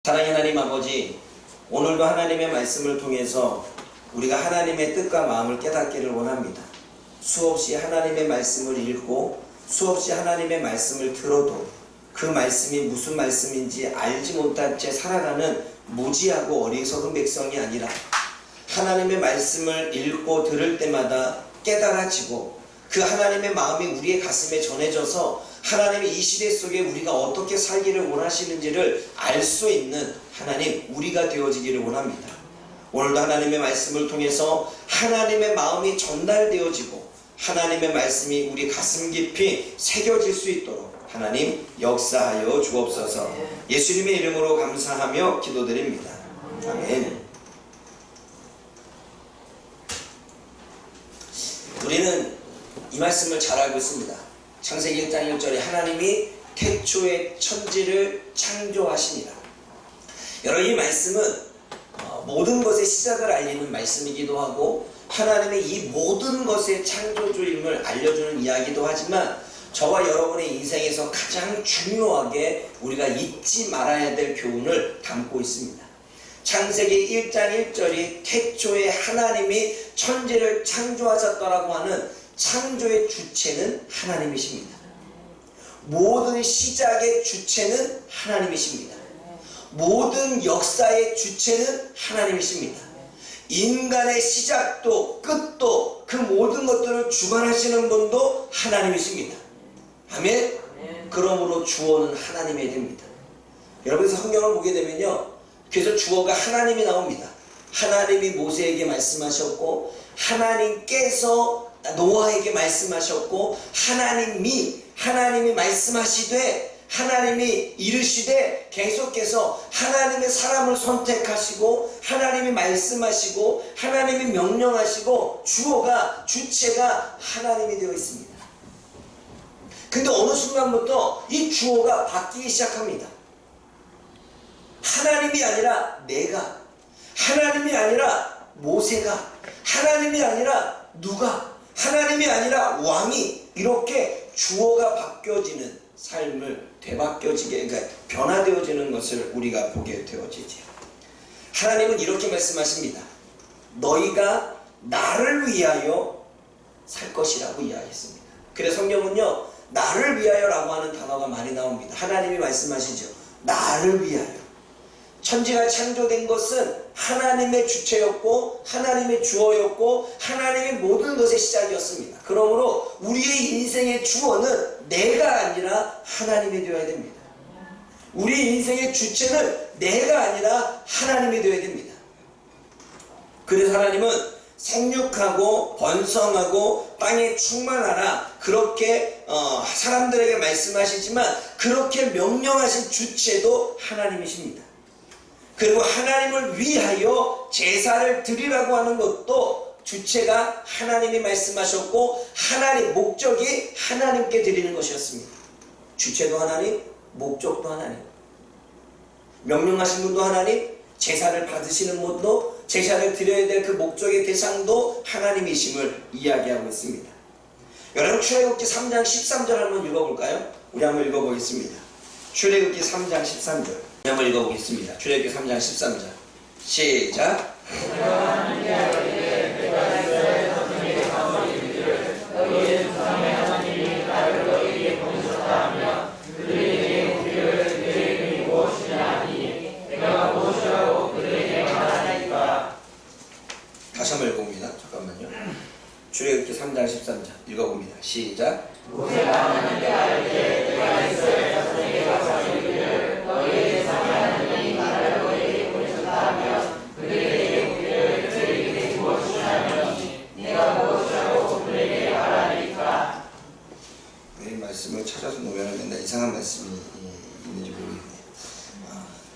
사랑의 하나님 아버지, 오늘도 하나님의 말씀을 통해서 우리가 하나님의 뜻과 마음을 깨닫기를 원합니다. 수없이 하나님의 말씀을 읽고 수없이 하나님의 말씀을 들어도 그 말씀이 무슨 말씀인지 알지 못한 채 살아가는 무지하고 어리석은 백성이 아니라 하나님의 말씀을 읽고 들을 때마다 깨달아지고 그 하나님의 마음이 우리의 가슴에 전해져서 하나님의 이 시대 속에 우리가 어떻게 살기를 원하시는지를 알 수 있는 하나님, 우리가 되어지기를 원합니다. 오늘도 하나님의 말씀을 통해서 하나님의 마음이 전달되어지고 하나님의 말씀이 우리 가슴 깊이 새겨질 수 있도록 하나님 역사하여 주옵소서. 예수님의 이름으로 감사하며 기도드립니다. 아멘. 우리는 이 말씀을 잘 알고 있습니다. 창세기 1장 1절에 하나님이 태초에 천지를 창조하시니라. 여러분, 이 말씀은 모든 것의 시작을 알리는 말씀이기도 하고 하나님의 이 모든 것의 창조주임을 알려주는 이야기도 하지만 저와 여러분의 인생에서 가장 중요하게 우리가 잊지 말아야 될 교훈을 담고 있습니다. 창세기 1장 1절이 태초에 하나님이 천지를 창조하셨다라고 하는 창조의 주체는 하나님이십니다. 모든 시작의 주체는 하나님이십니다. 모든 역사의 주체는 하나님이십니다. 인간의 시작도 끝도 그 모든 것들을 주관하시는 분도 하나님이십니다. 아멘? 그러므로 주어는 하나님이 됩니다. 여러분께서 성경을 보게 되면요, 그래서 주어가 하나님이 나옵니다. 하나님이 모세에게 말씀하셨고 하나님께서 노아에게 말씀하셨고 하나님이 말씀하시되 하나님이 이르시되 계속해서 하나님의 사람을 선택하시고 하나님이 말씀하시고 하나님이 명령하시고 주어가 주체가 하나님이 되어 있습니다. 근데 어느 순간부터 이 주어가 바뀌기 시작합니다. 하나님이 아니라 내가, 하나님이 아니라 모세가, 하나님이 아니라 누가, 하나님이 아니라 왕이, 이렇게 주어가 바뀌어지는 삶을 되바뀌어지게, 그러니까 변화되어지는 것을 우리가 보게 되어지죠. 하나님은 이렇게 말씀하십니다. 너희가 나를 위하여 살 것이라고 이야기했습니다. 그래서 성경은요, 나를 위하여라고 하는 단어가 많이 나옵니다. 하나님이 말씀하시죠. 나를 위하여. 천지가 창조된 것은 하나님의 주체였고 하나님의 주어였고 하나님의 모든 것의 시작이었습니다. 그러므로 우리의 인생의 주어는 내가 아니라 하나님이 되어야 됩니다. 우리 인생의 주체는 내가 아니라 하나님이 되어야 됩니다. 그래서 하나님은 생육하고 번성하고 땅에 충만하라, 그렇게 사람들에게 말씀하시지만 그렇게 명령하신 주체도 하나님이십니다. 그리고 하나님을 위하여 제사를 드리라고 하는 것도 주체가 하나님이 말씀하셨고 하나님, 목적이 하나님께 드리는 것이었습니다. 주체도 하나님, 목적도 하나님, 명령하신 분도 하나님, 제사를 받으시는 분도, 제사를 드려야 될 그 목적의 대상도 하나님이심을 이야기하고 있습니다. 여러분, 출애굽기 3장 13절 한번 읽어볼까요? 우리 한번 읽어보겠습니다. 출애굽기 3장 13절 한번 읽어보겠습니다. 출애굽기 3장 13절 시작. 다시 한번 읽어봅니다. 잠깐만요. 출애굽기 3장 13절 읽어봅니다. 시작. 모세가 하나님께 알게 내가 이스라엘 자손에게 가서 이르기를 너희의 제사장이 하나님이 나를 너희에게 보내셨다하며 그들에게 묻기를 그들의 일이 무엇이냐면 네가 무엇이라고 그들에게 말하리까. 이 말씀을 찾아서 놓으면 맨날 이상한 말씀이 있는지 모르겠네요.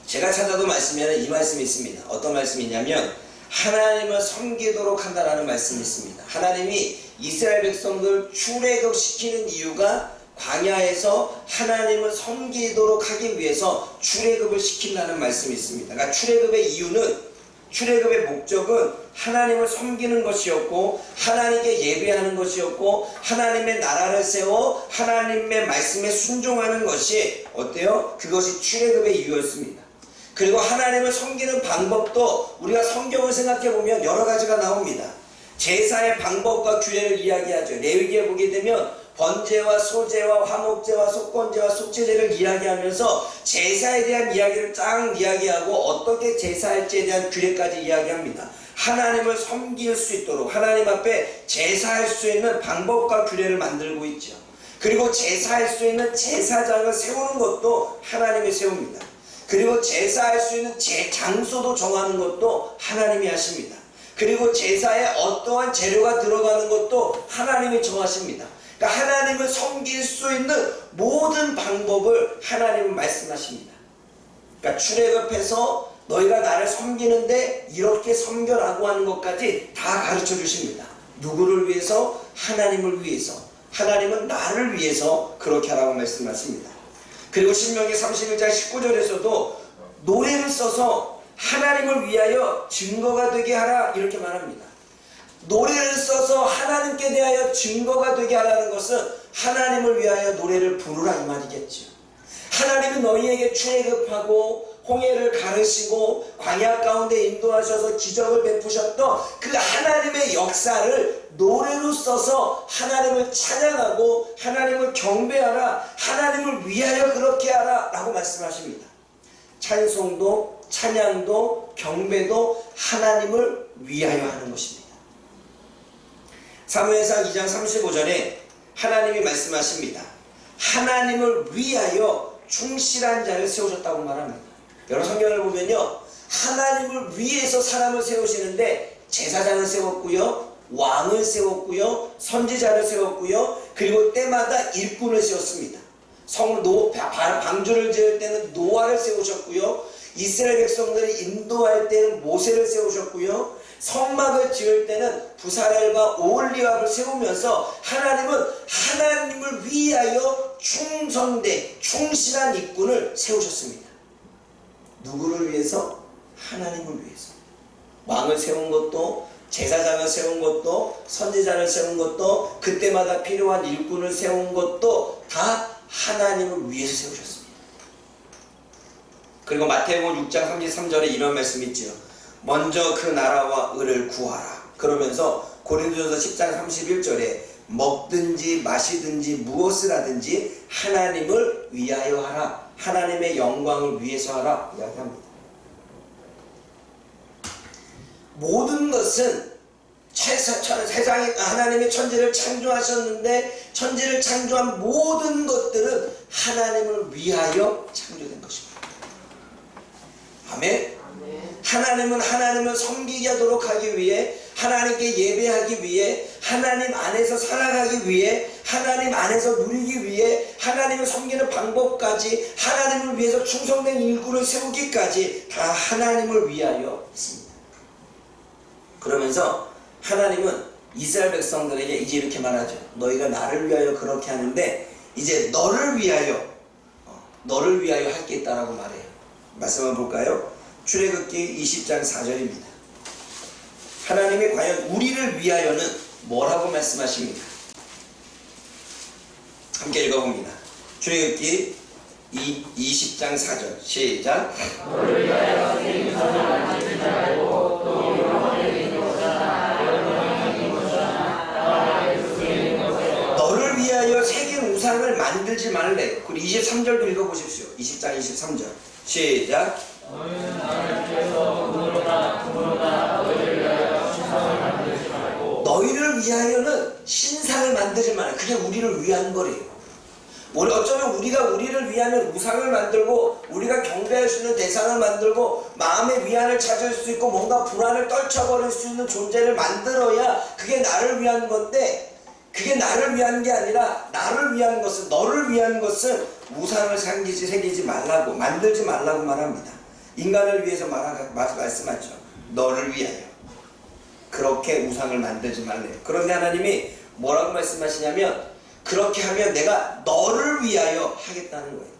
제가 찾아도 말씀에는 이 말씀이 있습니다. 어떤 말씀이냐면 하나님을 섬기도록 한다라는 말씀이 있습니다. 하나님이 이스라엘 백성들 출애굽시키는 이유가 광야에서 하나님을 섬기도록 하기 위해서 출애굽을 시킨다는 말씀이 있습니다. 그러니까 출애굽의 이유는, 출애굽의 목적은 하나님을 섬기는 것이었고 하나님께 예배하는 것이었고 하나님의 나라를 세워 하나님의 말씀에 순종하는 것이 어때요? 그것이 출애굽의 이유였습니다. 그리고 하나님을 섬기는 방법도 우리가 성경을 생각해 보면 여러 가지가 나옵니다. 제사의 방법과 규례를 이야기하죠. 레위기에 보게 되면 번제와 소제와 화목제와 속건제와 속죄제를 이야기하면서 제사에 대한 이야기를 쫙 이야기하고 어떻게 제사할지에 대한 규례까지 이야기합니다. 하나님을 섬길 수 있도록 하나님 앞에 제사할 수 있는 방법과 규례를 만들고 있죠. 그리고 제사할 수 있는 제사장을 세우는 것도 하나님이 세웁니다. 그리고 제사할 수 있는 장소도 정하는 것도 하나님이 하십니다. 그리고 제사에 어떠한 재료가 들어가는 것도 하나님이 정하십니다. 그러니까 하나님을 섬길 수 있는 모든 방법을 하나님은 말씀하십니다. 그러니까 출애굽해서 너희가 나를 섬기는데 이렇게 섬겨라고 하는 것까지 다 가르쳐 주십니다. 누구를 위해서? 하나님을 위해서. 하나님은 나를 위해서 그렇게 하라고 말씀하십니다. 그리고 신명기 31장 19절에서도 노래를 써서 하나님을 위하여 증거가 되게 하라 이렇게 말합니다. 노래를 써서 하나님께 대하여 증거가 되게 하라는 것은 하나님을 위하여 노래를 부르라 이 말이겠죠. 하나님이 너희에게 출애굽하고 홍해를 가르시고 광야 가운데 인도하셔서 기적을 베푸셨던 그 하나님의 역사를 노래로 써서 하나님을 찬양하고 하나님을 경배하라, 하나님을 위하여 그렇게 하라 라고 말씀하십니다. 찬송도 찬양도 경배도 하나님을 위하여 하는 것입니다. 사무엘상 2장 35절에 하나님이 말씀하십니다. 하나님을 위하여 충실한 자를 세우셨다고 말합니다. 여러분 성경을 보면요, 하나님을 위해서 사람을 세우시는데 제사장을 세웠고요, 왕을 세웠고요, 선지자를 세웠고요, 그리고 때마다 일꾼을 세웠습니다. 방주를 지을 때는 노아를 세우셨고요, 이스라엘 백성들을 인도할 때는 모세를 세우셨고요, 성막을 지을 때는 부사렐과 오홀리압을 세우면서 하나님은 하나님을 위하여 충실한 일꾼을 세우셨습니다. 누구를 위해서? 하나님을 위해서. 왕을 세운 것도, 제사장을 세운 것도, 선지자를 세운 것도, 그때마다 필요한 일꾼을 세운 것도 다 하나님을 위해서 세우셨습니다. 그리고 마태복음 6장 33절에 이런 말씀이 있죠. 먼저 그 나라와 의를 구하라. 그러면서 고린도전서 10장 31절에 먹든지 마시든지 무엇을 하든지 하나님을 위하여 하라. 하나님의 영광을 위해서 하라 이야기합니다. 모든 것은 세상에 하나님의 천지를 창조하셨는데 천지를 창조한 모든 것들은 하나님을 위하여 창조된 것입니다. 아멘. 하나님은 하나님을 섬기게 하도록 하기 위해, 하나님께 예배하기 위해, 하나님 안에서 살아가기 위해, 하나님 안에서 누리기 위해, 하나님을 섬기는 방법까지, 하나님을 위해서 충성된 일꾼을 세우기까지 다 하나님을 위하여 했습니다. 그러면서 하나님은 이스라엘 백성들에게 이제 이렇게 말하죠. 너희가 나를 위하여 그렇게 하는데 이제 너를 위하여 할 게 있다라고 말해요. 말씀 한번 볼까요? 출애굽기 20장 4절입니다. 하나님이 과연 우리를 위하여는 뭐라고 말씀하십니까? 함께 읽어봅니다. 출애굽기 20장 4절 시작. 너를 위하여 생긴 선을 만들지 말고 또 너를 위하여 새긴 우상을 만들지 말래. 그리고 23절도 읽어보십시오. 20장 23절 시작. 너희는 나를 위해서 금으로나 너희를 위하여 신상을 만들지 말고. 너희를 위하여는 신상을 만들지 말라. 그게 우리를 위한 거래요. 어쩌면 우리를 위하면 우상을 만들고 우리가 경배할 수 있는 대상을 만들고 마음의 위안을 찾을 수 있고 뭔가 불안을 떨쳐버릴 수 있는 존재를 만들어야 그게 나를 위한 건데, 그게 나를 위한 게 아니라 나를 위한 것은, 너를 위한 것은 우상을 새기지 말라고, 만들지 말라고 말합니다. 인간을 위해서 말씀하죠. 너를 위하여 그렇게 우상을 만들지 말래요. 그런데 하나님이 뭐라고 말씀하시냐면 그렇게 하면 내가 너를 위하여 하겠다는 거예요.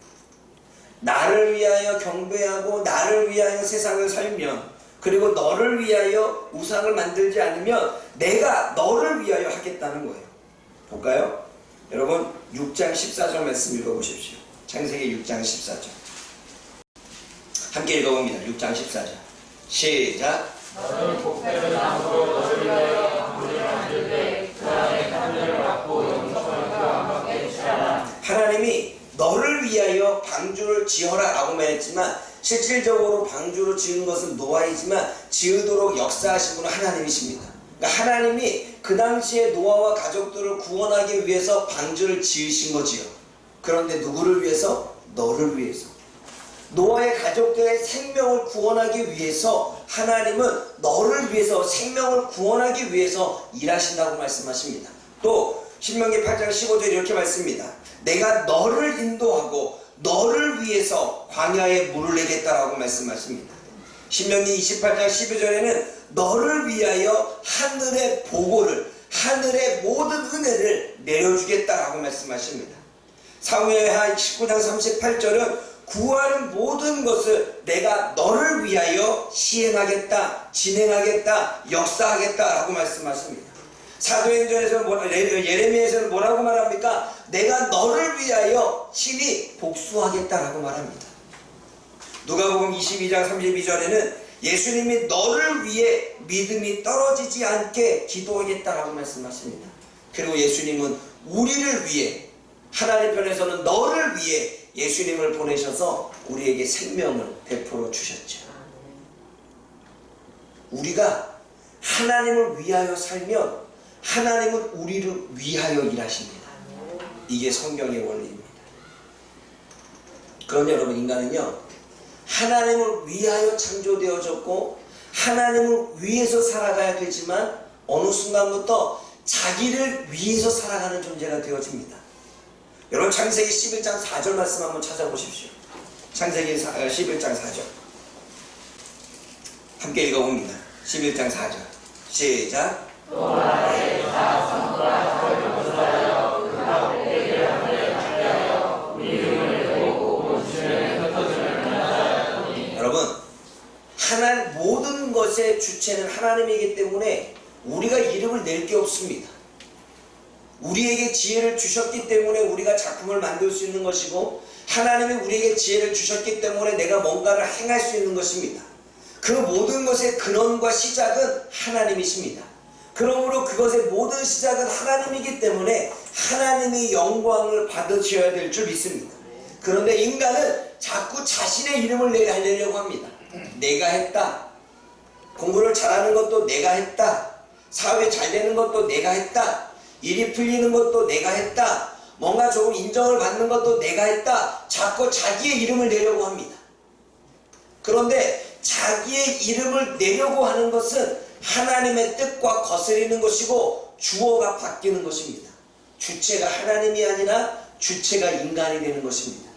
나를 위하여 경배하고 나를 위하여 세상을 살면, 그리고 너를 위하여 우상을 만들지 않으면 내가 너를 위하여 하겠다는 거예요. 볼까요? 여러분 6장 14절 말씀 읽어보십시오. 창세기 6장 14절. 함께 읽어봅니다. 6장 14절 시작. 너는 복되는 나무로 너를 위하여 방주를 만들되 그 안에 담요를 받고 영성을 그 안밖에 취하라. 하나님이 너를 위하여 방주를 지어라 라고 말했지만 실질적으로 방주를 지은 것은 노아이지만 지으도록 역사하신 분은 하나님이십니다. 그러니까 하나님이 그 당시에 노아와 가족들을 구원하기 위해서 방주를 지으신 거지요. 그런데 누구를 위해서? 너를 위해서. 노아의 가족들의 생명을 구원하기 위해서 하나님은 너를 위해서 생명을 구원하기 위해서 일하신다고 말씀하십니다. 또 신명기 8장 15절 이렇게 말씀합니다. 내가 너를 인도하고 너를 위해서 광야에 물을 내겠다라고 말씀하십니다. 신명기 28장 12절에는 너를 위하여 하늘의 보고를, 하늘의 모든 은혜를 내려주겠다라고 말씀하십니다. 사무엘하 19장 38절은 구하는 모든 것을 내가 너를 위하여 시행하겠다, 진행하겠다, 역사하겠다라고 말씀하십니다. 사도행전에서는 예레미야에서는 뭐라고 말합니까? 내가 너를 위하여 친히 복수하겠다라고 말합니다. 누가복음 22장 32절에는 예수님이 너를 위해 믿음이 떨어지지 않게 기도하겠다라고 말씀하십니다. 그리고 예수님은 우리를 위해, 하나님 편에서는 너를 위해 예수님을 보내셔서 우리에게 생명을 베풀어 주셨죠. 우리가 하나님을 위하여 살면 하나님은 우리를 위하여 일하십니다. 이게 성경의 원리입니다. 그런데 여러분, 인간은요 하나님을 위하여 창조되어졌고 하나님을 위해서 살아가야 되지만 어느 순간부터 자기를 위해서 살아가는 존재가 되어집니다. 여러분, 창세기 11장 4절 말씀 한번 찾아보십시오. 창세기 11장 4절 함께 읽어봅니다. 11장 4절 시작. 또 나의 성과 저를 벗어나여 그가 복되게 하늘에 담대하여 우리 이름을 내고 온 주변에 흩어지는 하나니. 여러분, 하나님 모든 것의 주체는 하나님이기 때문에 우리가 이름을 낼 게 없습니다. 우리에게 지혜를 주셨기 때문에 우리가 작품을 만들 수 있는 것이고 하나님이 우리에게 지혜를 주셨기 때문에 내가 뭔가를 행할 수 있는 것입니다. 그 모든 것의 근원과 시작은 하나님이십니다. 그러므로 그것의 모든 시작은 하나님이기 때문에 하나님의 영광을 받으셔야 될 줄 믿습니다. 그런데 인간은 자꾸 자신의 이름을 내려고 합니다. 내가 했다. 공부를 잘하는 것도 내가 했다. 사업이 잘 되는 것도 내가 했다. 일이 풀리는 것도 내가 했다. 뭔가 조금 인정을 받는 것도 내가 했다. 자꾸 자기의 이름을 내려고 합니다. 그런데 자기의 이름을 내려고 하는 것은 하나님의 뜻과 거스리는 것이고 주어가 바뀌는 것입니다. 주체가 하나님이 아니라 주체가 인간이 되는 것입니다.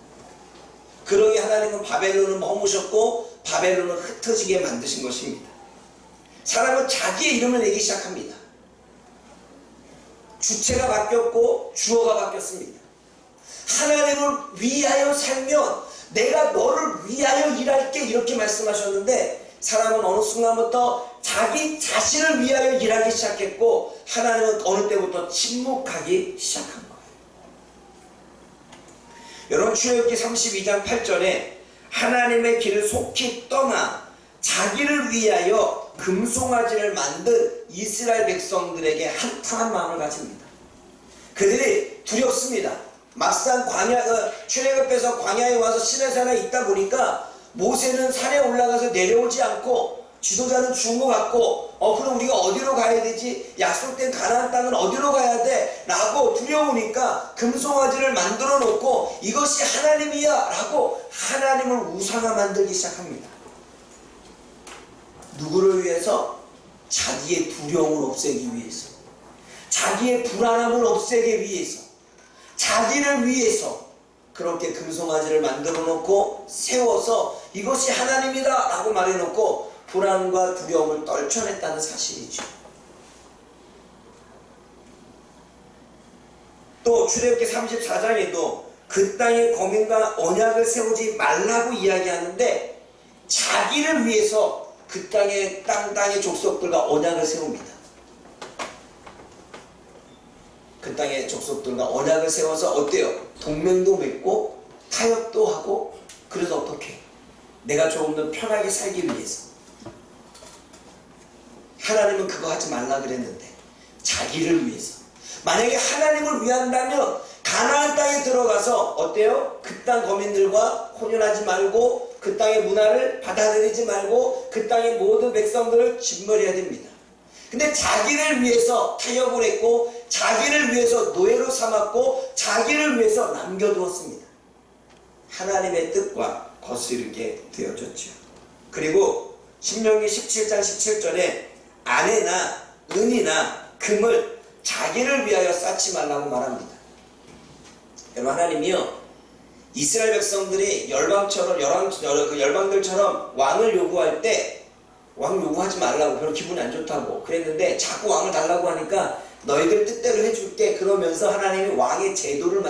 그러기 하나님은 바벨론을 허무셨고 바벨론을 흩어지게 만드신 것입니다. 사람은 자기의 이름을 내기 시작합니다. 주체가 바뀌었고 주어가 바뀌었습니다. 하나님을 위하여 살면 내가 너를 위하여 일할게 이렇게 말씀하셨는데 사람은 어느 순간부터 자기 자신을 위하여 일하기 시작했고 하나님은 어느 때부터 침묵하기 시작한 거예요. 여러분, 출애굽기 32장 8절에 하나님의 길을 속히 떠나 자기를 위하여 금송아지를 만든 이스라엘 백성들에게 한탄한 마음을 가집니다. 그들이 두렵습니다. 막상 출애굽해서 광야에 와서 시내산에 있다 보니까 모세는 산에 올라가서 내려오지 않고 지도자는 죽은 것 같고 그럼 우리가 어디로 가야 되지? 약속된 가나안 땅은 어디로 가야 돼? 라고 두려우니까 금송아지를 만들어 놓고 이것이 하나님이야 라고 하나님을 우상화 만들기 시작합니다. 누구를 위해서? 자기의 두려움을 없애기 위해서, 자기의 불안함을 없애기 위해서, 자기를 위해서 그렇게 금송아지를 만들어 놓고 세워서 이것이 하나님이다 라고 말해 놓고 불안과 두려움을 떨쳐냈다는 사실이죠. 또 출애굽기 34장에도 그 땅에 거민과 언약을 세우지 말라고 이야기하는데 자기를 위해서 그 땅의 족속들과 언약을 세웁니다. 그 땅의 족속들과 언약을 세워서 어때요? 동맹도 맺고 타협도 하고. 그래서 어떻게? 내가 조금 더 편하게 살기 위해서. 하나님은 그거 하지 말라 그랬는데 자기를 위해서. 만약에 하나님을 위한다면 가나안 땅에 들어가서 어때요? 그 땅 거민들과 혼연하지 말고 그 땅의 문화를 받아들이지 말고 그 땅의 모든 백성들을 진멸해야 됩니다. 근데 자기를 위해서 타협을 했고 자기를 위해서 노예로 삼았고 자기를 위해서 남겨두었습니다. 하나님의 뜻과 거스르게 되어졌죠. 그리고 신명기 17장 17절에 아내나 은이나 금을 자기를 위하여 쌓지 말라고 말합니다. 여러분, 하나님이요 이스라엘 백성들이 열방들처럼 왕을 요구할 때 왕 요구하지 말라고, 별로 기분이 안 좋다고 그랬는데 자꾸 왕을 달라고 하니까 너희들 뜻대로 해줄게 그러면서 하나님이 왕의 제도를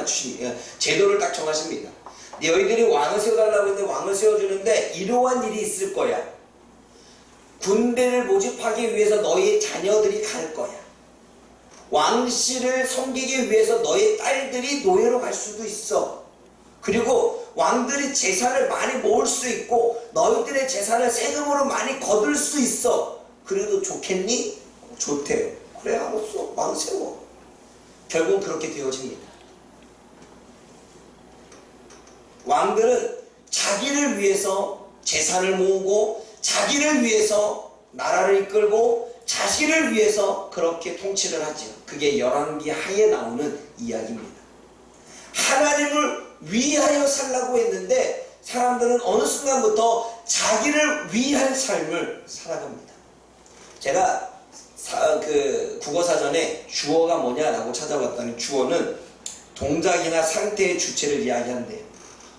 제도를 딱 정하십니다. 너희들이 왕을 세워달라고 했는데 왕을 세워주는데 이러한 일이 있을 거야. 군대를 모집하기 위해서 너희의 자녀들이 갈 거야. 왕실을 섬기기 위해서 너희 딸들이 노예로 갈 수도 있어. 그리고 왕들이 재산을 많이 모을 수 있고 너희들의 재산을 세금으로 많이 거둘 수 있어. 그래도 좋겠니? 좋대요. 그래, 알았어. 왕 세워. 결국 그렇게 되어집니다. 왕들은 자기를 위해서 재산을 모으고 자기를 위해서 나라를 이끌고 자신을 위해서 그렇게 통치를 하죠. 그게 열왕기 하에 나오는 이야기입니다. 하나님을 위하여 살라고 했는데 사람들은 어느 순간부터 자기를 위한 삶을 살아갑니다. 제가 국어사전에 주어가 뭐냐라고 찾아봤더니 주어는 동작이나 상태의 주체를 이야기한대요.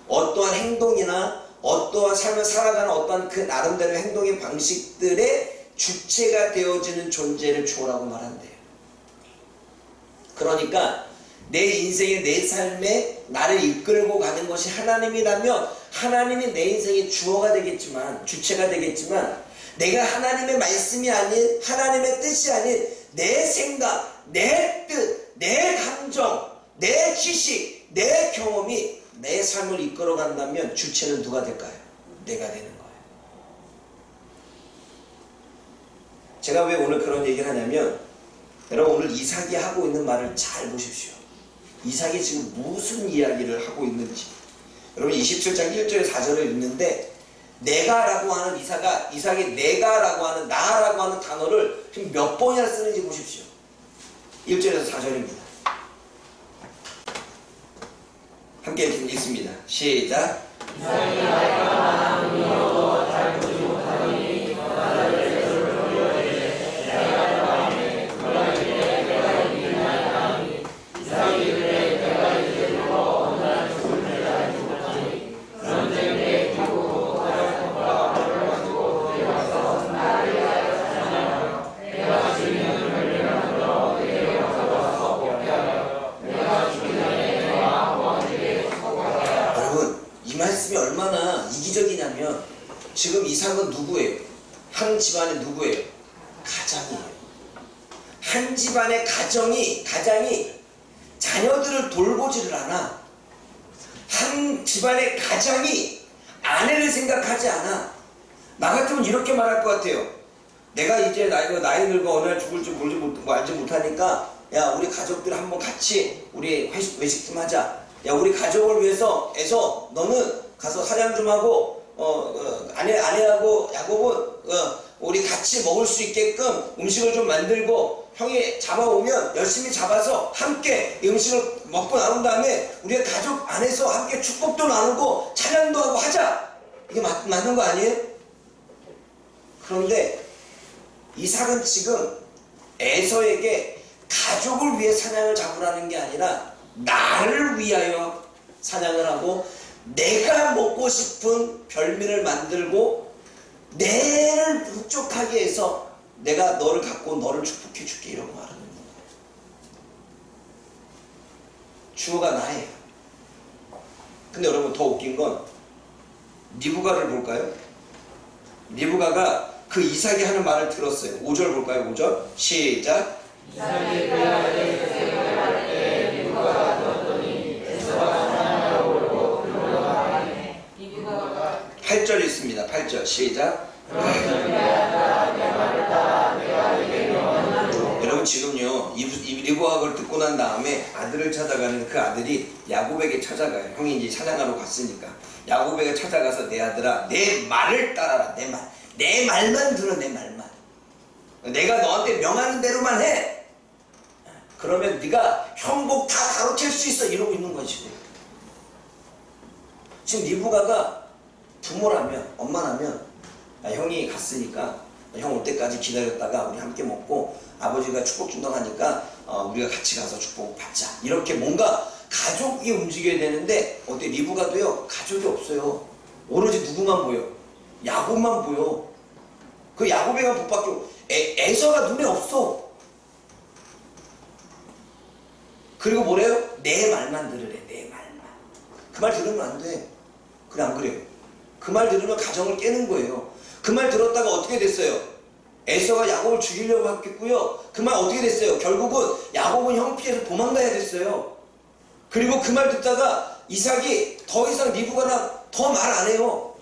어떠한 행동이나 어떠한 삶을 살아가는 어떠한 그 나름대로 행동의 방식들의 주체가 되어지는 존재를 주어라고 말한대요. 그러니까 내 인생의 내 삶에 나를 이끌고 가는 것이 하나님이라면 하나님이 내 인생의 주어가 되겠지만, 주체가 되겠지만, 내가 하나님의 말씀이 아닌 하나님의 뜻이 아닌 내 생각, 내 뜻, 내 감정, 내 지식, 내 경험이 내 삶을 이끌어 간다면 주체는 누가 될까요? 내가 되는 거예요. 제가 왜 오늘 그런 얘기를 하냐면, 여러분 오늘 이삭이 하고 있는 말을 잘 보십시오. 이삭이 지금 무슨 이야기를 하고 있는지. 여러분 27장 1절에 4절을 읽는데 내가라고 하는 이삭이 내가라고 하는 나라고 하는 단어를 지금 몇 번이나 쓰는지 보십시오. 1절에서 4절입니다. 함께 읽습니다. 시작. 이삭이 나이가 많아 이어도 잘 보지 못하니 나를 예수를 돌려주되 내가 마음에 그러기에 내가 이기나이다. 이삭이 그래 내가 이제로 어느 날 죽을 때를 알지 못하니 전쟁에 기고 가족과 발을 가지고 내려와서 나를 위하여 찬양하며 내가 주인을 멸망하여 내게 가져와서 먹게 하여 내가 죽기 전에 내가 왕에게 축복하라. 여러분 이 말씀이 얼마나 이기적이냐면 지금 이삭은 누구예요? 한 집안의 누구예요? 가장이에요. 한 집안의 가장이 자녀들을 돌보지를 않아. 한 집안의 가장이 아내를 생각하지 않아. 나 같으면 이렇게 말할 것 같아요. 내가 이제 나이 늙어 어느 날 죽을지 알지 못하니까 야 우리 가족들 한번 같이 우리 외식 좀 하자. 야 우리 가족을 위해서 너는 가서 사냥 좀 하고 아내하고 야곱은 우리 같이 먹을 수 있게끔 음식을 좀 만들고 형이 잡아오면 열심히 잡아서 함께 음식을 먹고 나온 다음에 우리가 가족 안에서 함께 축복도 나누고 찬양도 하고 하자. 이게 맞는 거 아니에요? 그런데 이삭은 지금 에서에게 가족을 위해 사냥을 잡으라는 게 아니라 나를 위하여 사냥을 하고 내가 먹고 싶은 별미를 만들고 내를 흡족하게 해서 내가 너를 갖고 너를 축복해 줄게 이런 거 말하는 거예요. 주어가 나예요. 근데 여러분 더 웃긴 건 리브가를 볼까요? 리브가가 그 이삭이 하는 말을 들었어요. 5절 볼까요? 5절 시작. 이삭이 그 아들의 세상을 할 때 리브가가 들었더니 에서가 사냥하러 오고 그러러 가니 리브가가 8절 있습니다. 8절 시작. 여러분 지금요 이 리브학을 듣고 난 다음에 아들을 찾아가는 그 아들이 야곱에게 찾아가요. 형이 이제 찬양하러 갔으니까 야곱에게 찾아가서 내 아들아 내 말을 따라라. 내 말만 들어. 내 말만. 내가 너한테 명하는 대로만 해. 그러면 네가 형복 다 가로챌 수 있어. 이러고 있는 거지. 지금 리브가가 부모라면 엄마라면 형이 갔으니까 형 올 때까지 기다렸다가 우리 함께 먹고 아버지가 축복 준다고 하니까 우리가 같이 가서 축복 받자. 이렇게 뭔가 가족이 움직여야 되는데 어때? 리브가도요 가족이 없어요. 오로지 누구만 보여? 야곱만 보여. 그 야곱에만 복 받고 에서가 눈에 없어. 그리고 뭐래요? 내 말만 들으래. 내 말만. 그 말 들으면 안 돼. 그래 안 그래요? 그 말 들으면 가정을 깨는 거예요. 그 말 들었다가 어떻게 됐어요? 에서가 야곱을 죽이려고 했겠고요. 그 말 어떻게 됐어요? 결국은 야곱은 형 피해서 도망가야 됐어요. 그리고 그 말 듣다가 이삭이 더 이상 리브가랑 더 말 안 해요.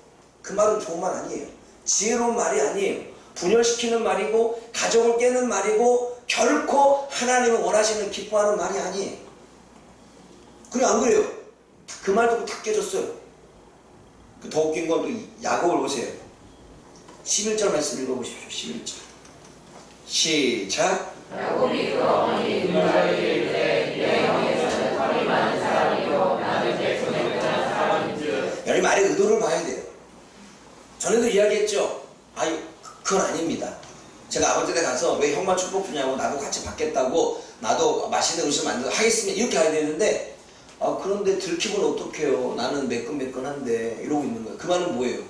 그 말은 좋은 말 아니에요. 지혜로운 말이 아니에요. 분열시키는 말이고 가정을 깨는 말이고 결코 하나님을 원하시는 기뻐하는 말이 아니에요. 그래 안 그래요? 그 말 듣고 다 깨졌어요. 더 웃긴 건 또 야곱을 보세요. 11절 말씀 읽어보십시오. 11절 시작. 야곱이 그 어머니 르브가에게 이르되 내 형에서는 털이 많은 사람이요 나는 내 손에 끈한 사람인즉. 여기 말의 의도를 봐야 돼요. 전에도 이야기했죠. 아유 그건 아닙니다. 제가 아버지한테 가서 왜 형만 축복 주냐고 나도 같이 받겠다고 나도 맛있는 음식 만들어 하겠습니다 이렇게 해야 되는데 그런데 들키면 어떡해요. 나는 매끈매끈한데 이러고 있는 거예요. 그 말은 뭐예요?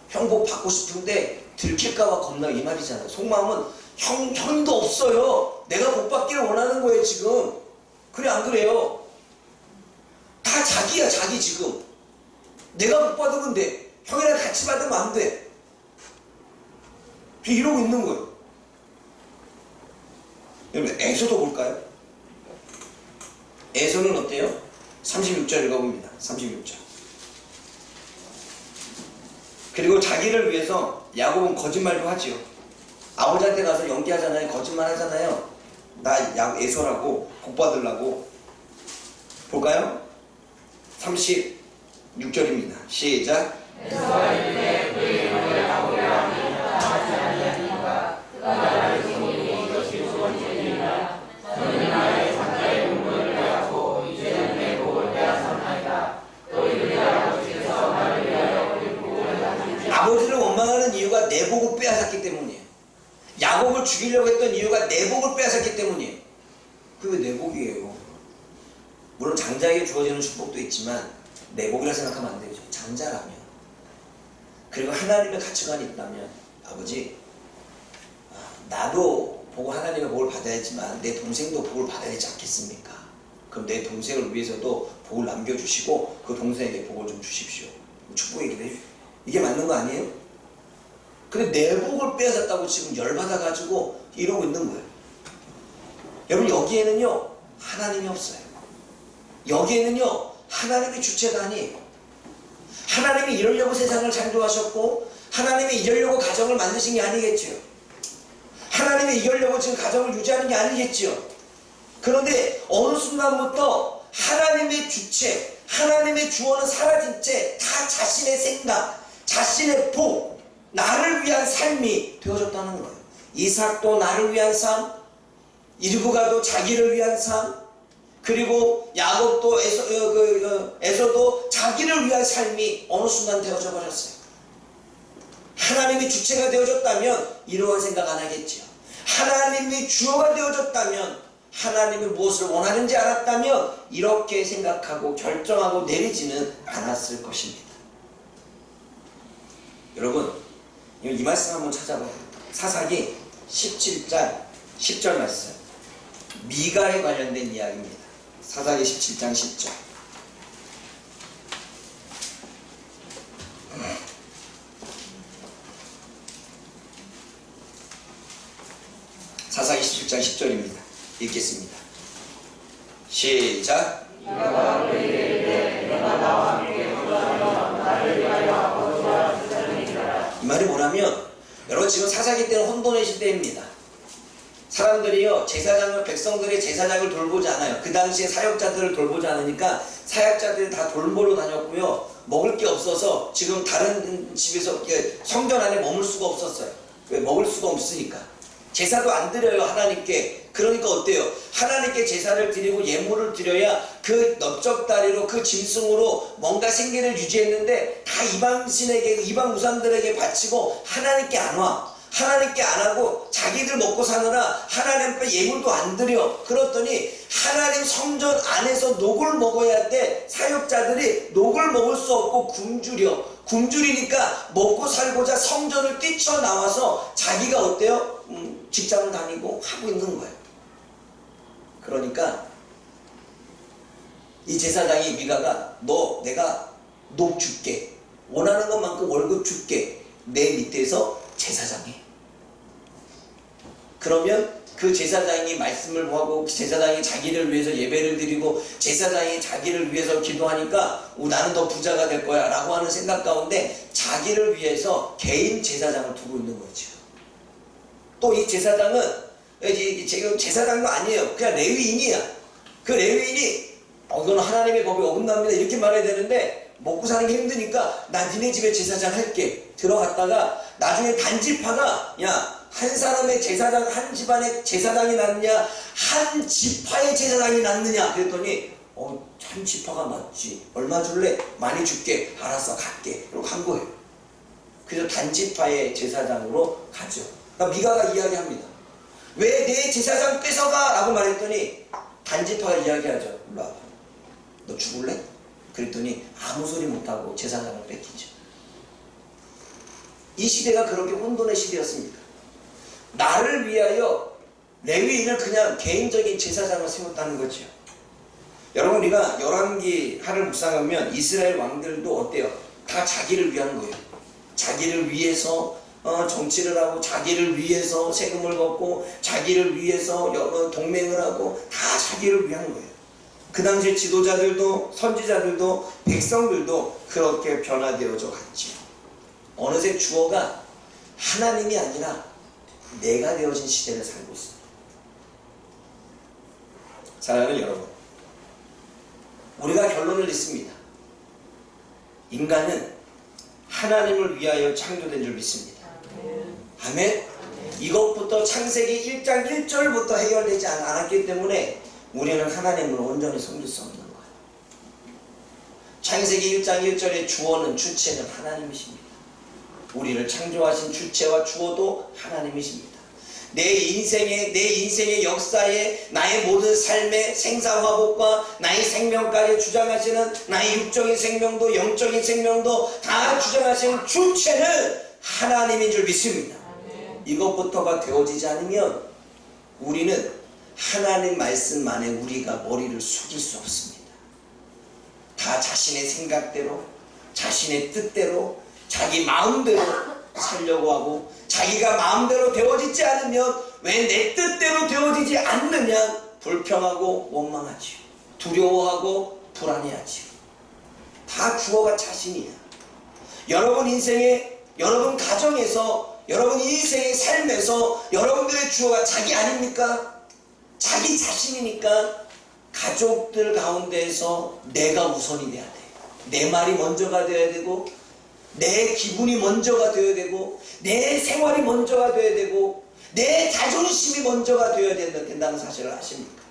형 복 받고 싶은데 들킬까봐 겁나 이 말이잖아요. 속마음은 형도 없어요. 내가 복 받기를 원하는 거예요 지금. 그래 안 그래요? 다 자기야 자기 지금. 내가 복 받으면 돼. 형이랑 같이 받으면 안 돼. 이러고 있는 거예요. 여러분 에서도 볼까요? 에서는 어때요? 36절 읽어봅니다. 36절. 그리고 자기를 위해서 야곱은 거짓말도 하지요. 아버지한테 가서 연기하잖아요. 거짓말 하잖아요. 나 에서라고 복 받으려고. 볼까요? 36절입니다. 시작. 에서가 이르되 그 이름을 야곱이라 하니 하지 아니하니까 그가 나를 죽으니 이것이 두 번째니라. 너는 나의 장자의 분부를 빼앗고 이제는 내 복을 빼앗았나이다. 또 이르되 아버지께서 나를 위하여 우리 복을 다주지. 아버지를 원망하는 이유가 내 복을 빼앗았기 때문이에요. 야곱을 죽이려고 했던 이유가 내 복을 빼앗았기 때문이에요. 그게 내 복이에요. 물론 장자에게 주어지는 축복도 있지만 내 복이라 생각하면 안 되죠. 장자라면. 그리고 하나님의 가치관이 있다면 아버지 나도 복을 하나님의 복을 받아야지만 내 동생도 복을 받아야 되지 않겠습니까? 그럼 내 동생을 위해서도 복을 남겨주시고 그 동생에게 복을 좀 주십시오. 축복이기도 해주십시오. 이게 맞는 거 아니에요? 근데 내 복을 빼앗았다고 지금 열받아가지고 이러고 있는 거예요. 여러분 여기에는요 하나님이 없어요. 여기에는요 하나님이 주체가 아니에요. 하나님이 이러려고 세상을 창조하셨고 하나님이 이러려고 가정을 만드신 게 아니겠지요. 하나님이 이러려고 지금 가정을 유지하는 게 아니겠지요. 그런데 어느 순간부터 하나님의 주체, 하나님의 주어는 사라진 채 다 자신의 생각, 자신의 복, 나를 위한 삶이 되어졌다는 거예요. 이삭도 나를 위한 삶, 리브가도 자기를 위한 삶, 그리고 야곱도 에서도 자기를 위한 삶이 어느 순간 되어져 버렸어요. 하나님이 주체가 되어졌다면 이러한 생각 안 하겠지요. 하나님이 주어가 되어졌다면 하나님이 무엇을 원하는지 알았다면 이렇게 생각하고 결정하고 내리지는 않았을 것입니다. 여러분 이 말씀 한번 찾아봐요. 사사기 17장 10절 말씀, 미가에 관련된 이야기입니다. 사사기 17장 10절. 사사기 17장 10절입니다. 읽겠습니다. 시작. 내가 나와 함께 나를 위하여 아버지와 말이 뭐냐면, 여러분 지금 사사기 때는 혼돈의 시대입니다. 사람들이요, 제사장을, 백성들의 제사장을 돌보지 않아요. 그 당시에 사역자들을 돌보지 않으니까 사역자들이 다 돌보러 다녔고요. 먹을 게 없어서 지금 다른 집에서 성전 안에 머물 수가 없었어요. 왜? 먹을 수가 없으니까. 제사도 안 드려요, 하나님께. 그러니까 어때요? 하나님께 제사를 드리고 예물을 드려야 그 넓적다리로, 그 짐승으로 뭔가 생계를 유지했는데, 다 이방신에게, 이방 우상들에게 바치고 하나님께 안 와. 하나님께 안 하고 자기들 먹고 사느라 하나님께 예물도 안 드려. 그랬더니 하나님 성전 안에서 녹을 먹어야 돼. 사역자들이 녹을 먹을 수 없고 굶주려. 굶주리니까 먹고 살고자 성전을 뛰쳐나와서 자기가 어때요? 직장을 다니고 하고 있는 거예요. 그러니까 이 제사장이 미가가, 너 내가 녹 줄게, 원하는 것만큼 월급 줄게, 내 밑에서 제사장해. 그러면 그 제사장이 말씀을 하고, 제사장이 자기를 위해서 예배를 드리고, 제사장이 자기를 위해서 기도하니까 나는 더 부자가 될 거야 라고 하는 생각 가운데 자기를 위해서 개인 제사장을 두고 있는 거죠. 또 이 제사장은 지금 제사장도 아니에요. 그냥 레위인이야. 그 레위인이 이건 하나님의 법에 어긋납니다 이렇게 말해야 되는데, 먹고 사는 게 힘드니까 나 니네 집에 제사장 할게. 들어갔다가 나중에 단지파가, 야, 한 사람의 제사장, 한 집안의 제사장이 낫느냐, 한 지파의 제사장이 낫느냐 그랬더니 한 지파가 낫지. 얼마 줄래? 많이 줄게. 알았어, 갈게. 그리고 간 거예요. 그래서 단지파의 제사장으로 가죠. 그러니까 미가가 이야기합니다. 왜 내 제사장 뺏어가? 라고 말했더니 단지파가 이야기하죠. 일로 와봐. 너 죽을래? 그랬더니 아무 소리 못하고 제사장을 뺏기죠. 이 시대가 그렇게 혼돈의 시대였습니다. 나를 위하여 레위인을 그냥 개인적인 제사장을 세웠다는 거죠. 여러분, 우리가 열왕기 하를 묵상하면 이스라엘 왕들도 어때요? 다 자기를 위한 거예요. 자기를 위해서 정치를 하고, 자기를 위해서 세금을 걷고, 자기를 위해서 동맹을 하고, 다 자기를 위한 거예요. 그 당시에 지도자들도, 선지자들도, 백성들도 그렇게 변화되어져 갔지. 어느새 주어가 하나님이 아니라 내가 되어진 시대를 살고 있어요. 사랑하는 여러분, 우리가 결론을 냈습니다. 인간은 하나님을 위하여 창조된 줄 믿습니다. 아멘. 이것부터 창세기 1장 1절부터 해결되지 않았기 때문에 우리는 하나님을 온전히 섬길 수 없는 거예요. 창세기 1장 1절의 주어는, 주체는 하나님이십니다. 우리를 창조하신 주체와 주어도 하나님이십니다. 내 인생의 역사에, 나의 모든 삶의 생사화복과 나의 생명까지 주장하시는, 나의 육적인 생명도 영적인 생명도 다 주장하시는 주체는 하나님인 줄 믿습니다. 이것부터가 되어지지 않으면 우리는 하나님 말씀만에 우리가 머리를 숙일 수 없습니다. 다 자신의 생각대로, 자신의 뜻대로, 자기 마음대로 살려고 하고, 자기가 마음대로 되어지지 않으면 왜 내 뜻대로 되어지지 않느냐 불평하고 원망하지요. 두려워하고 불안해하지요. 다 주어가 자신이야. 여러분 인생에, 여러분 가정에서, 여러분 인생의 삶에서 여러분들의 주어가 자기 아닙니까? 자기 자신이니까 가족들 가운데에서 내가 우선이 돼야 돼. 내 말이 먼저가 돼야 되고, 내 기분이 먼저가 되어야 되고, 내 생활이 먼저가 되어야 되고, 내 자존심이 먼저가 되어야 된다는 사실을 아십니까?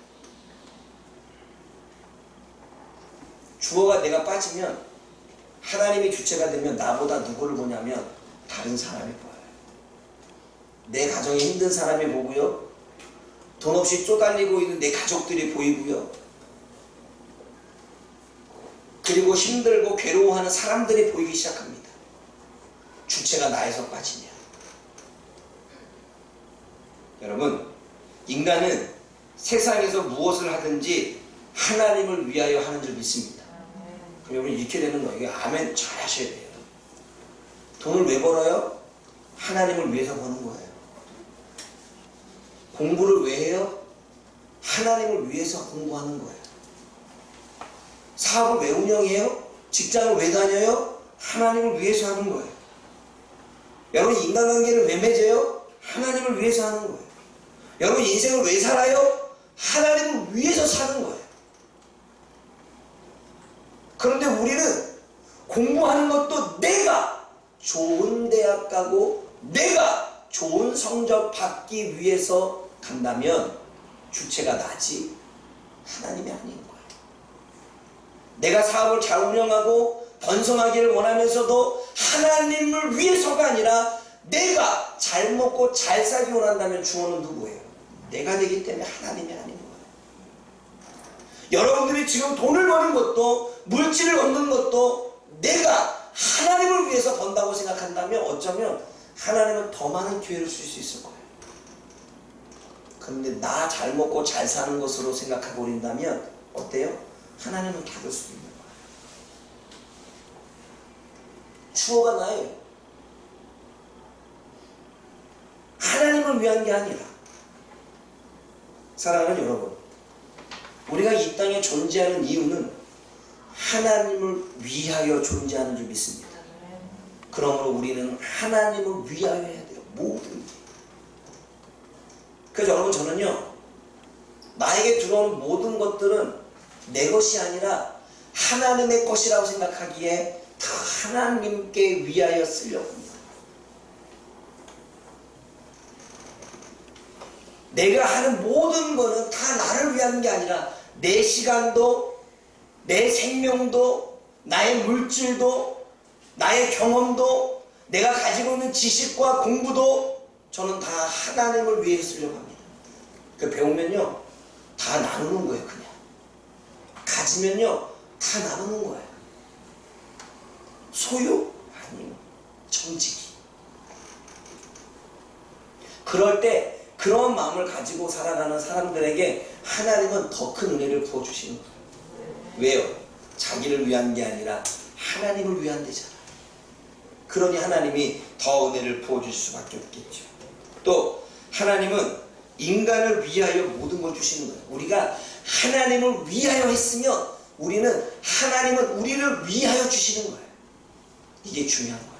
주어가 내가 빠지면, 하나님이 주체가 되면 나보다 누구를 보냐면 다른 사람이 보여요. 내 가정에 힘든 사람이 보고요, 돈 없이 쪼달리고 있는 내 가족들이 보이고요, 그리고 힘들고 괴로워하는 사람들이 보이기 시작합니다. 주체가 나에서 빠지냐. 여러분, 인간은 세상에서 무엇을 하든지 하나님을 위하여 하는 줄 믿습니다. 그럼 여러분 이렇게 되는 거예요. 아멘 잘 하셔야 돼요. 돈을 왜 벌어요? 하나님을 위해서 버는 거예요. 공부를 왜 해요? 하나님을 위해서 공부하는 거예요. 사업을 왜 운영해요? 직장을 왜 다녀요? 하나님을 위해서 하는 거예요. 여러분 인간관계를 왜 맺어요? 하나님을 위해서 하는 거예요. 여러분 인생을 왜 살아요? 하나님을 위해서 사는 거예요. 그런데 우리는 공부하는 것도 내가 좋은 대학 가고 내가 좋은 성적 받기 위해서 간다면 주체가 나지 하나님이 아닌 거예요. 내가 사업을 잘 운영하고 번성하기를 원하면서도 하나님을 위해서가 아니라 내가 잘 먹고 잘 살기 원한다면 주어는 누구예요? 내가 되기 때문에 하나님이 아닌 거예요. 여러분들이 지금 돈을 버는 것도 물질을 얻는 것도 내가 하나님을 위해서 번다고 생각한다면 어쩌면 하나님은 더 많은 기회를 줄 수 있을 거예요. 그런데 나 잘 먹고 잘 사는 것으로 생각하고 버린다면 어때요? 하나님은 받을 수 있는 거예요. 추호가 나예요. 하나님을 위한 게 아니라. 사랑하는 여러분, 우리가 이 땅에 존재하는 이유는 하나님을 위하여 존재하는 줄 믿습니다. 그러므로 우리는 하나님을 위하여 해야 돼요. 모든 게. 그래서 여러분 저는요, 나에게 들어오는 모든 것들은 내 것이 아니라 하나님의 것이라고 생각하기에 다 하나님께 위하여 쓰려고 합니다. 내가 하는 모든 거는 다 나를 위한 게 아니라 내 시간도, 내 생명도, 나의 물질도, 나의 경험도, 내가 가지고 있는 지식과 공부도 저는 다 하나님을 위해 쓰려고 합니다. 그 배우면요, 다 나누는 거예요. 그냥 가지면요, 다 나누는 거예요. 소유? 아니요. 정직이. 그럴 때 그런 마음을 가지고 살아가는 사람들에게 하나님은 더 큰 은혜를 부어주시는 거예요. 왜요? 자기를 위한 게 아니라 하나님을 위한 데잖아요. 그러니 하나님이 더 은혜를 부어줄 수밖에 없겠죠. 또 하나님은 인간을 위하여 모든 걸 주시는 거예요. 우리가 하나님을 위하여 했으면 하나님은 우리를 위하여 주시는 거예요. 이게 중요한 거예요.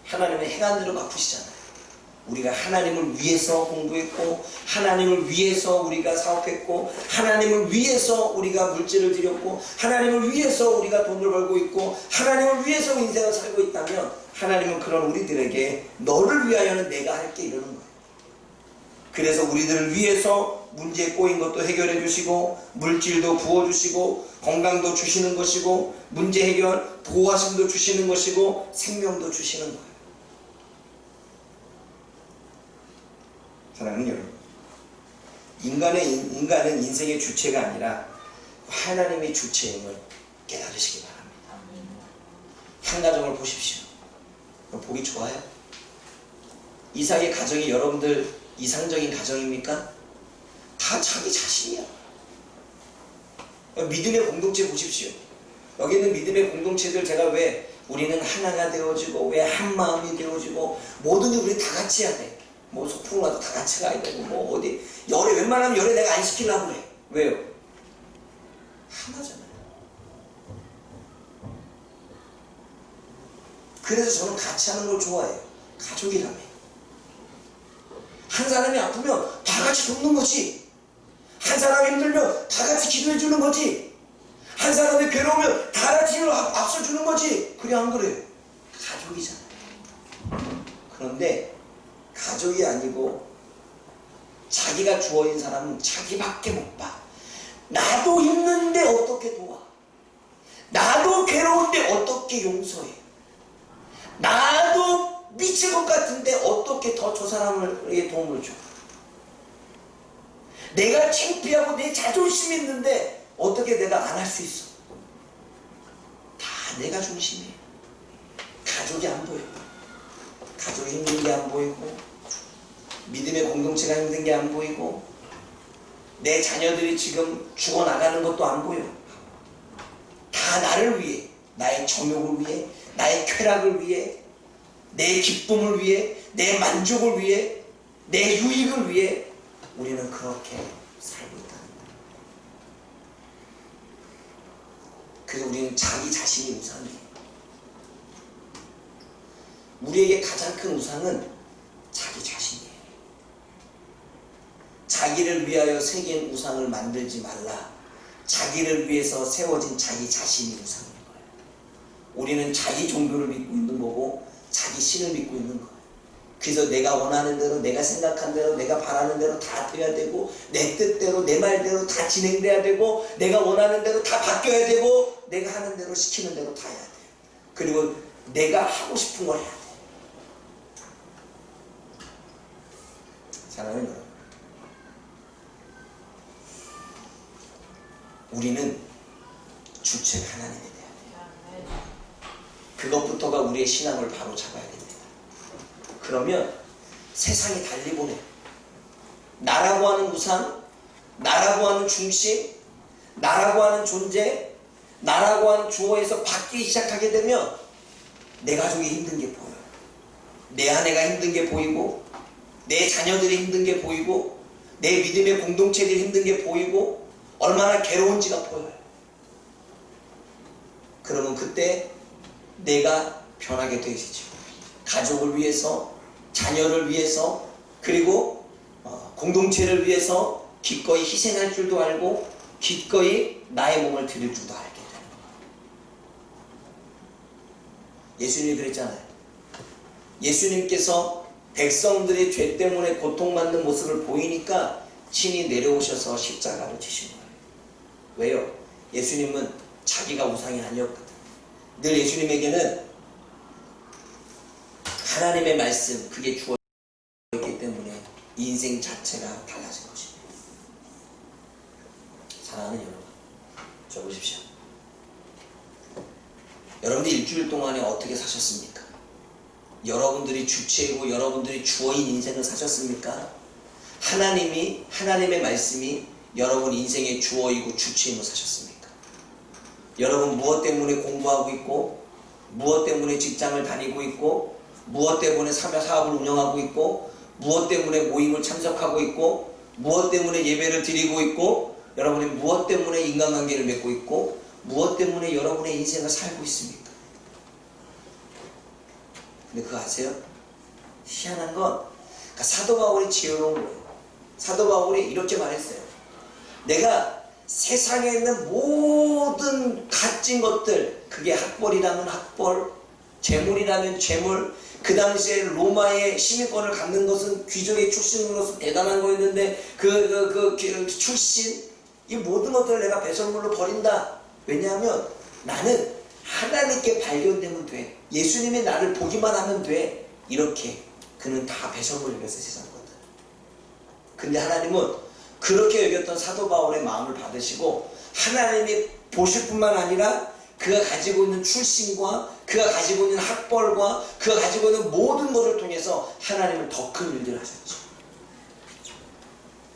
하나님은 행한대로 갚으시잖아요. 우리가 하나님을 위해서 공부했고, 하나님을 위해서 우리가 사업했고, 하나님을 위해서 우리가 물질을 들였고, 하나님을 위해서 우리가 돈을 벌고 있고, 하나님을 위해서 인생을 살고 있다면 하나님은 그런 우리들에게 너를 위하여는 내가 할게 이러는 거예요. 그래서 우리들을 위해서 문제에 꼬인 것도 해결해 주시고, 물질도 부어주시고, 건강도 주시는 것이고, 문제 해결, 보호하심도 주시는 것이고, 생명도 주시는 거예요. 사랑하는 여러분, 인간은 인생의 주체가 아니라 하나님의 주체임을 깨달으시기 바랍니다. 한 가정을 보십시오. 보기 좋아요? 이삭의 가정이 여러분들 이상적인 가정입니까? 다 자기 자신이야. 믿음의 공동체 보십시오. 여기 있는 믿음의 공동체들 제가 왜 우리는 하나가 되어지고 왜 한 마음이 되어지고 뭐든지 우리 다 같이 해야 돼. 뭐 소풍 가도 다 같이 가야 되고 뭐 어디 열애 웬만하면 열애 내가 안 시키려고 그래. 왜요? 하나잖아요. 그래서 저는 같이 하는 걸 좋아해요. 가족이라며. 한 사람이 아프면 다 같이 돕는 거지. 한 사람이 힘들면 다 같이 기도해 주는 거지. 한 사람이 괴로우면 다 같이 앞서 주는 거지. 그래 안 그래요? 가족이잖아요. 그런데 가족이 아니고 자기가 주어진 사람은 자기밖에 못 봐. 나도 힘든데 어떻게 도와? 나도 괴로운데 어떻게 용서해? 나도 미칠 것 같은데 어떻게 더 저 사람에게 도움을 줘? 내가 창피하고 내 자존심 있는데 어떻게 내가 안 할 수 있어? 다 내가 중심이에요. 가족이 안 보여. 가족이 힘든 게 안 보이고, 믿음의 공동체가 힘든 게 안 보이고, 내 자녀들이 지금 죽어나가는 것도 안 보여. 다 나를 위해, 나의 정욕을 위해, 나의 쾌락을 위해, 내 기쁨을 위해, 내 만족을 위해, 내 유익을 위해 우리는 그렇게 살고 있다. 그래서 우리는 자기 자신이 우선이에요. 우리에게 가장 큰 우상은 자기 자신이에요. 자기를 위하여 새긴 우상을 만들지 말라. 자기를 위해서 세워진 자기 자신이 우상인 거예요. 우리는 자기 종교를 믿고 있는 거고 자기 신을 믿고 있는 거예요. 그래서 내가 원하는 대로, 내가 생각한 대로, 내가 바라는 대로 다 돼야 되고, 내 뜻대로, 내 말대로 다 진행돼야 되고, 내가 원하는 대로 다 바뀌어야 되고, 내가 하는 대로 시키는 대로 다 해야 돼요. 그리고 내가 하고 싶은 걸 해야 돼요. 사랑하는 여러분, 우리는 주체가 하나님이 돼야 돼요. 그것부터가 우리의 신앙을 바로 잡아야 됩니다. 그러면 세상이 달리 보내요. 나라고 하는 우상, 나라고 하는 중심, 나라고 하는 존재, 나라고 하는 주어에서 바뀌기 시작하게 되면 내 가족이 힘든 게 보여요. 내 아내가 힘든 게 보이고, 내 자녀들이 힘든 게 보이고, 내 믿음의 공동체들이 힘든 게 보이고, 얼마나 괴로운지가 보여요. 그러면 그때 내가 변하게 되시죠. 가족을 위해서, 자녀를 위해서, 그리고 공동체를 위해서 기꺼이 희생할 줄도 알고 기꺼이 나의 몸을 드릴 줄도 알게 되는 거예요. 예수님이 그랬잖아요. 예수님께서 백성들의 죄 때문에 고통받는 모습을 보이니까 친히 내려오셔서 십자가를 지신 거예요. 왜요? 예수님은 자기가 우상이 아니었거든. 늘 예수님에게는 하나님의 말씀, 그게 주어졌기 때문에 인생 자체가 달라진 것입니다. 사랑하는 여러분, 적으십시오. 여러분들 일주일 동안에 어떻게 사셨습니까? 여러분들이 주체이고 여러분들이 주어인 인생을 사셨습니까? 하나님의 말씀이 여러분 인생의 주어이고 주체임을 사셨습니까? 여러분 무엇 때문에 공부하고 있고, 무엇 때문에 직장을 다니고 있고, 무엇 때문에 사업을 운영하고 있고, 무엇 때문에 모임을 참석하고 있고, 무엇 때문에 예배를 드리고 있고, 여러분이 무엇 때문에 인간관계를 맺고 있고, 무엇 때문에 여러분의 인생을 살고 있습니까? 근데 그거 아세요? 희한한 건 사도 바울이 지어놓은 거예요. 사도 바울이 이렇게 말했어요. 내가 세상에 있는 모든 값진 것들, 그게 학벌이라면 학벌, 재물이라면 재물, 그 당시에 로마의 시민권을 갖는 것은 귀족의 출신으로서 대단한 거였는데 그 출신, 이 모든 것들을 내가 배설물로 버린다. 왜냐하면 나는 하나님께 발견되면 돼. 예수님이 나를 보기만 하면 돼. 이렇게 그는 다 배설물을 여겼어요, 세상 것들. 근데 하나님은 그렇게 여겼던 사도 바울의 마음을 받으시고 하나님이 보실 뿐만 아니라 그가 가지고 있는 출신과 그가 가지고 있는 학벌과 그가 가지고 있는 모든 것을 통해서 하나님은 더 큰 일들을 하셨죠.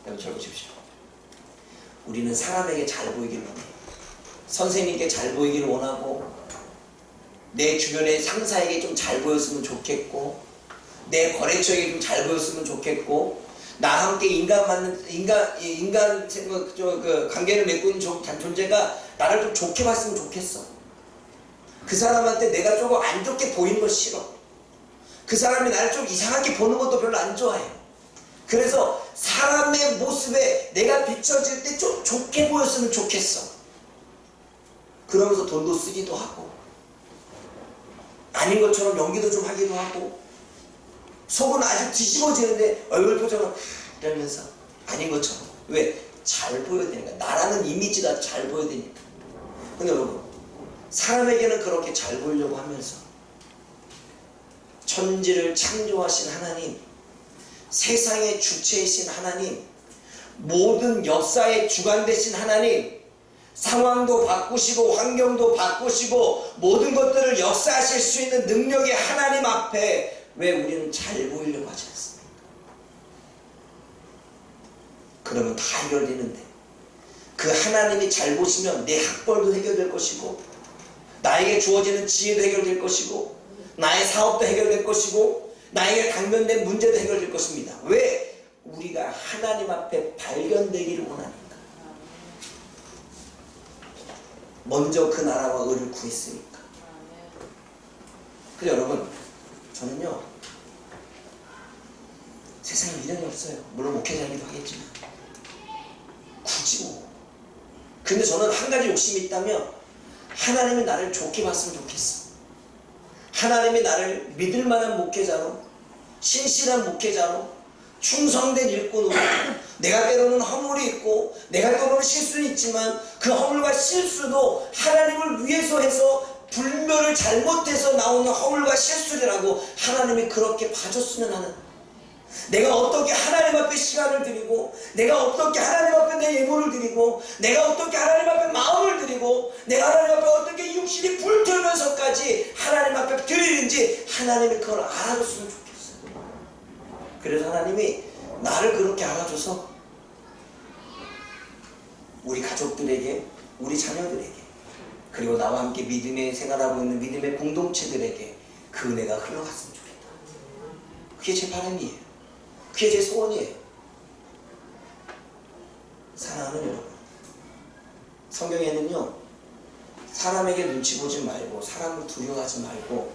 여러분 적으십시오. 우리는 사람에게 잘 보이길 원해요. 선생님께 잘 보이길 원하고, 내 주변의 상사에게 좀 잘 보였으면 좋겠고, 내 거래처에게 좀 잘 보였으면 좋겠고, 나와 함께 인간 관계를 맺고 있는 존재가 나를 좀 좋게 봤으면 좋겠어. 그 사람한테 내가 조금 안 좋게 보이는 거 싫어. 그 사람이 나를 좀 이상하게 보는 것도 별로 안 좋아해요. 그래서 사람의 모습에 내가 비춰질 때 좀 좋게 보였으면 좋겠어. 그러면서 돈도 쓰기도 하고, 아닌 것처럼 연기도 좀 하기도 하고, 속은 아주 뒤집어지는데 얼굴 표정은 이러면서 아닌 것처럼. 왜? 잘 보여야 되니까. 나라는 이미지가 잘 보여야 되니까. 근데 여러분, 사람에게는 그렇게 잘 보이려고 하면서 천지를 창조하신 하나님, 세상의 주체이신 하나님, 모든 역사의 주관 되신 하나님, 상황도 바꾸시고 환경도 바꾸시고 모든 것들을 역사하실 수 있는 능력의 하나님 앞에 왜 우리는 잘 보이려고 하지 않습니까? 그러면 다 해결되는데, 그 하나님이 잘 보시면 내 학벌도 해결될 것이고, 나에게 주어지는 지혜도 해결될 것이고, 나의 사업도 해결될 것이고, 나에게 당면된 문제도 해결될 것입니다. 왜? 우리가 하나님 앞에 발견되기를 원하니까. 먼저 그 나라와 의를 구했으니까. 그래서 여러분, 저는요, 세상에 미련이 없어요. 물론 목회자이기도 하겠지만 굳이 뭐. 근데 저는 한 가지 욕심이 있다면 하나님이 나를 좋게 봤으면 좋겠어. 하나님이 나를 믿을 만한 목회자로, 신실한 목회자로, 충성된 일꾼으로, 내가 때로는 허물이 있고 내가 때로는 실수는 있지만 그 허물과 실수도 하나님을 위해서 해서 불멸을 잘못해서 나오는 허물과 실수라고 하나님이 그렇게 봐줬으면 하는, 내가 어떻게 하나님 앞에 시간을 드리고, 내가 어떻게 하나님 앞에 내 예물을 드리고, 내가 어떻게 하나님 앞에 마음을 드리고, 내가 하나님 앞에 어떻게 육신이 불태우면서까지 하나님 앞에 드리는지 하나님이 그걸 알아줬으면 좋겠어요. 그래서 하나님이 나를 그렇게 알아줘서 우리 가족들에게, 우리 자녀들에게, 그리고 나와 함께 믿음의 생활하고 있는 믿음의 공동체들에게 그 은혜가 흘러갔으면 좋겠다. 그게 제 바람이에요. 그게 제 소원이에요. 사랑하는 여러분, 성경에는요, 사람에게 눈치 보지 말고 사람을 두려워하지 말고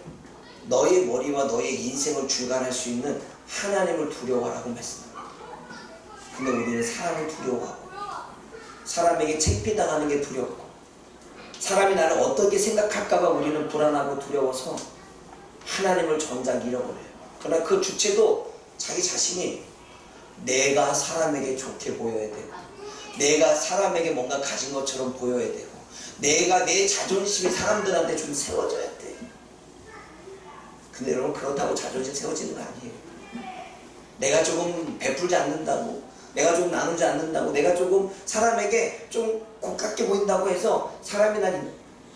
너의 머리와 너의 인생을 주관할 수 있는 하나님을 두려워하라고 말씀합니다. 근데 우리는 사람을 두려워하고 사람에게 책피당하는 게 두렵고 사람이 나를 어떻게 생각할까봐 우리는 불안하고 두려워서 하나님을 정작 잃어버려요. 그러나 그 주체도 자기 자신이 내가 사람에게 좋게 보여야 되고, 내가 사람에게 뭔가 가진 것처럼 보여야 되고, 내가 내 자존심이 사람들한테 좀 세워져야 돼. 근데 여러분, 그렇다고 자존심 세워지는 거 아니에요. 내가 조금 베풀지 않는다고, 내가 좀 나누지 않는다고, 내가 조금 사람에게 좀 고깝게 보인다고 해서 사람이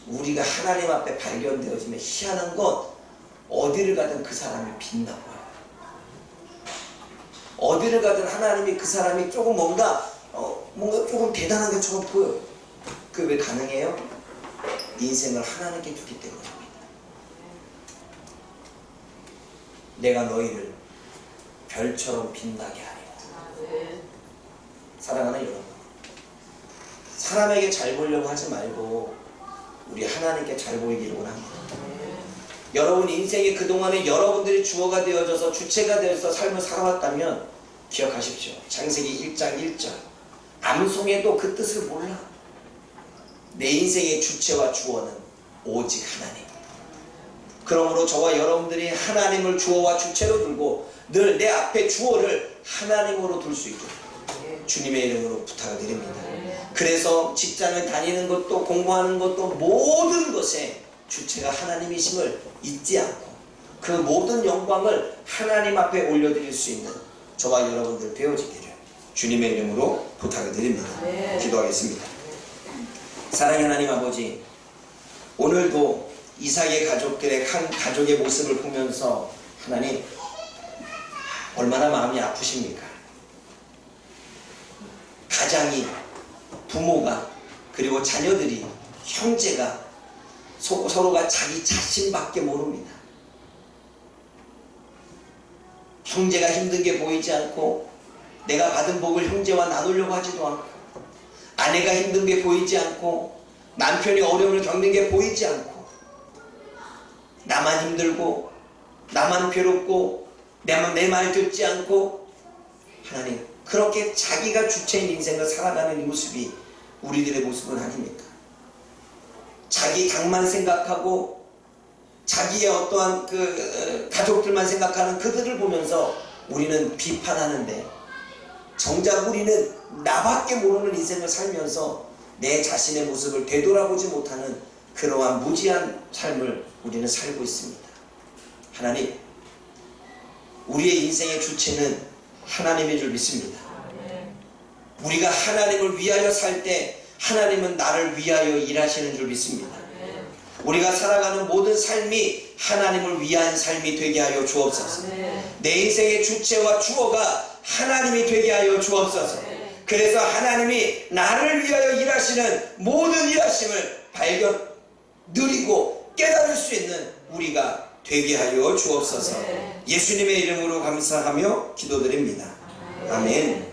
우리가 하나님 앞에 발견되어지면 희한한 건 어디를 가든 그 사람이 빛나고요. 어디를 가든 하나님이 그 사람이 조금 뭔가 조금 대단한 것처럼 보여요. 그게 왜 가능해요? 인생을 하나님께 두기 때문입니다. 내가 너희를 별처럼 빛나게 하리라. 사랑하는 여러분, 사람에게 잘 보이려고 하지 말고 우리 하나님께 잘 보이기를 원합니다. 여러분 인생에 그동안에 여러분들이 주어가 되어져서 주체가 되어서 삶을 살아왔다면 기억하십시오. 창세기 1장 1절, 암송에도 그 뜻을 몰라. 내 인생의 주체와 주어는 오직 하나님. 그러므로 저와 여러분들이 하나님을 주어와 주체로 들고 늘 내 앞에 주어를 하나님으로 둘 수 있게 주님의 이름으로 부탁을 드립니다. 그래서 직장을 다니는 것도 공부하는 것도 모든 것에 주체가 하나님이심을 잊지 않고 그 모든 영광을 하나님 앞에 올려드릴 수 있는 저와 여러분들 되어지기를 주님의 이름으로 부탁을 드립니다. 기도하겠습니다. 사랑의 하나님 아버지, 오늘도 이삭의 가족들의 한 가족의 모습을 보면서 하나님 얼마나 마음이 아프십니까? 가장이, 부모가, 그리고 자녀들이, 형제가 서로가 자기 자신밖에 모릅니다. 형제가 힘든 게 보이지 않고 내가 받은 복을 형제와 나누려고 하지도 않고, 아내가 힘든 게 보이지 않고 남편이 어려움을 겪는 게 보이지 않고, 나만 힘들고 나만 괴롭고 내 말 듣지 않고, 하나님 그렇게 자기가 주체인 인생을 살아가는 이 모습이 우리들의 모습은 아닙니까? 자기 당만 생각하고 자기의 어떠한 가족들만 생각하는 그들을 보면서 우리는 비판하는데, 정작 우리는 나밖에 모르는 인생을 살면서 내 자신의 모습을 되돌아보지 못하는 그러한 무지한 삶을 우리는 살고 있습니다. 하나님, 우리의 인생의 주체는 하나님인 줄 믿습니다. 우리가 하나님을 위하여 살 때 하나님은 나를 위하여 일하시는 줄 믿습니다. 우리가 살아가는 모든 삶이 하나님을 위한 삶이 되게 하여 주옵소서. 내 인생의 주체와 주어가 하나님이 되게 하여 주옵소서. 그래서 하나님이 나를 위하여 일하시는 모든 일하심을 누리고 깨달을 수 있는 우리가 되게 하여 주옵소서. 예수님의 이름으로 감사하며 기도드립니다. 아멘.